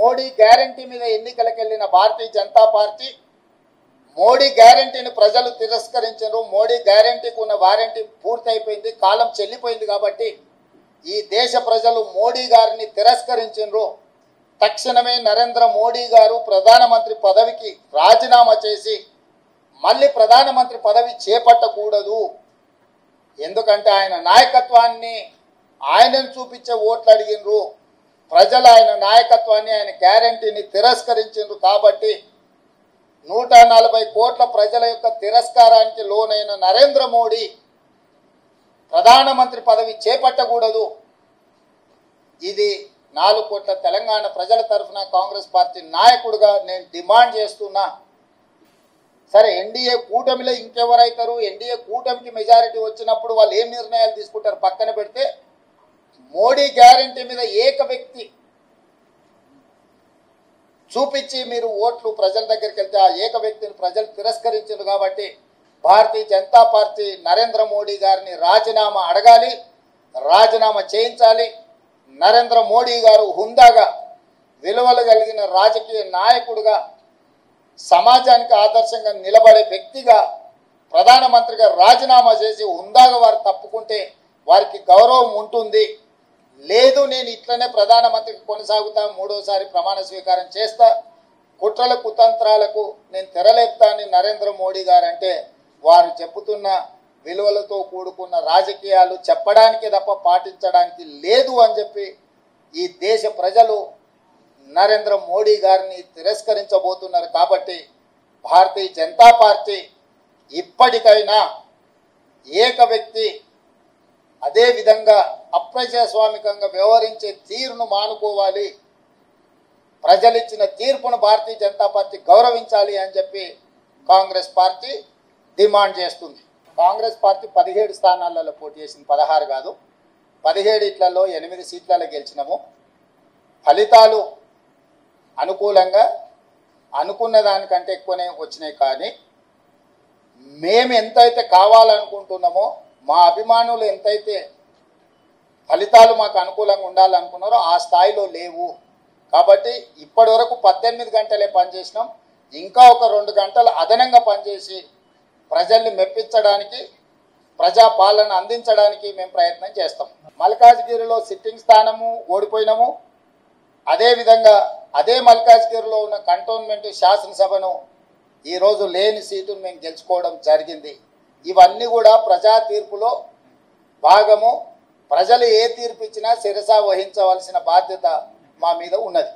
Modi guarantee మీద ఎన్నికలకు వెళ్ళిన భారతీయ జనతా పార్టీ మోడీ గ్యారంటీని ప్రజలు తిరస్కరించారు. మోడీ గ్యారంటీకి ఉన్న వారంటీ పూర్తయిపోయింది, కాలం చెల్లిపోయింది. కాబట్టి ఈ దేశ ప్రజలు మోడీ గారిని తిరస్కరించారు. తక్షణమే నరేంద్ర మోడీ గారు ప్రధానమంత్రి పదవికి రాజీనామా చేసి మళ్ళీ ప్రధానమంత్రి పదవి చేపట్టకూడదు. ఎందుకంటే ఆయన నాయకత్వాన్ని ఆయనను చూపించే ఓట్లు అడిగినరు. ప్రజలు ఆయన నాయకత్వాన్ని, ఆయన గ్యారంటీని తిరస్కరించారు. కాబట్టి 140 కోట్ల ప్రజల యొక్క తిరస్కారానికి లోనైన నరేంద్ర మోడీ ప్రధానమంత్రి పదవి చేపట్టకూడదు. ఇది 4 కోట్ల తెలంగాణ ప్రజల తరఫున కాంగ్రెస్ పార్టీ నాయకుడిగా నేను డిమాండ్ చేస్తున్నా. సరే, ఎన్డీఏ కూటమిలో ఇంకెవరైతారు? ఎన్డీఏ కూటమికి మెజారిటీ వచ్చినప్పుడు వాళ్ళు ఏం నిర్ణయాలు తీసుకుంటారు పక్కన పెడితే, మోడీ గ్యారంటీ మీద ఏక వ్యక్తి చూపించి మీరు ఓట్లు ప్రజల దగ్గరికి వెళ్తే ఆ ఏక వ్యక్తిని ప్రజలు తిరస్కరించారు. కాబట్టి భారతీయ జనతా పార్టీ నరేంద్ర మోడీ గారిని రాజీనామా అడగాలి, రాజీనామా చేయించాలి. నరేంద్ర మోడీ గారు హుందాగా, విలువలు కలిగిన రాజకీయ నాయకుడిగా, సమాజానికి ఆదర్శంగా నిలబడే వ్యక్తిగా ప్రధానమంత్రిగా రాజీనామా చేసి హుందాగా వారు తప్పుకుంటే వారికి గౌరవం ఉంటుంది. లేదు, నేను ఇట్లనే ప్రధానమంత్రికి కొనసాగుతా, 3వసారి ప్రమాణ స్వీకారం చేస్తా, కుట్రల కుతంత్రాలకు నేను తెరలేపుతానని నరేంద్ర మోడీ గారు అంటే వారు చెబుతున్న విలువలతో కూడుకున్న రాజకీయాలు చెప్పడానికి తప్ప పాటించడానికి లేదు అని చెప్పి ఈ దేశ ప్రజలు నరేంద్ర మోడీ గారిని తిరస్కరించబోతున్నారు. కాబట్టి భారతీయ జనతా పార్టీ ఇప్పటికైనా ఏక వ్యక్తి అదేవిధంగా అప్రజాస్వామికంగా వ్యవహరించే తీరును మానుకోవాలి. ప్రజలిచ్చిన తీర్పును భారతీయ జనతా పార్టీ గౌరవించాలి అని చెప్పి కాంగ్రెస్ పార్టీ డిమాండ్ చేస్తుంది. కాంగ్రెస్ పార్టీ 17 స్థానాలలో పోటీ చేసింది, 16 కాదు. 17 ఇట్లలో 8 సీట్లలో గెలిచినాము. ఫలితాలు అనుకూలంగా అనుకున్న దానికంటే ఎక్కువనే వచ్చినాయి. కానీ మేము ఎంతైతే కావాలనుకుంటున్నామో, మా అభిమానులు ఎంతైతే ఫలితాలు మాకు అనుకూలంగా ఉండాలనుకున్నారో ఆ స్థాయిలో లేవు. కాబట్టి ఇప్పటి వరకు 18 గంటలే పనిచేసినాం. ఇంకా ఒక 2 గంటలు అదనంగా పనిచేసి ప్రజల్ని మెప్పించడానికి, ప్రజాపాలన అందించడానికి మేము ప్రయత్నం చేస్తాం. మల్కాజ్గిరిలో సిట్టింగ్ స్థానము ఓడిపోయినాము. అదేవిధంగా అదే మల్కాజ్గిరిలో ఉన్న కంటోన్మెంట్ శాసనసభను ఈరోజు లేని సీటును మేము గెలుచుకోవడం జరిగింది. ఇవన్నీ కూడా ప్రజా తీర్పులో భాగము. ప్రజలు ఏ తీర్పు ఇచ్చినా శిరస వహించవలసిన బాధ్యత మా మీద ఉన్నది.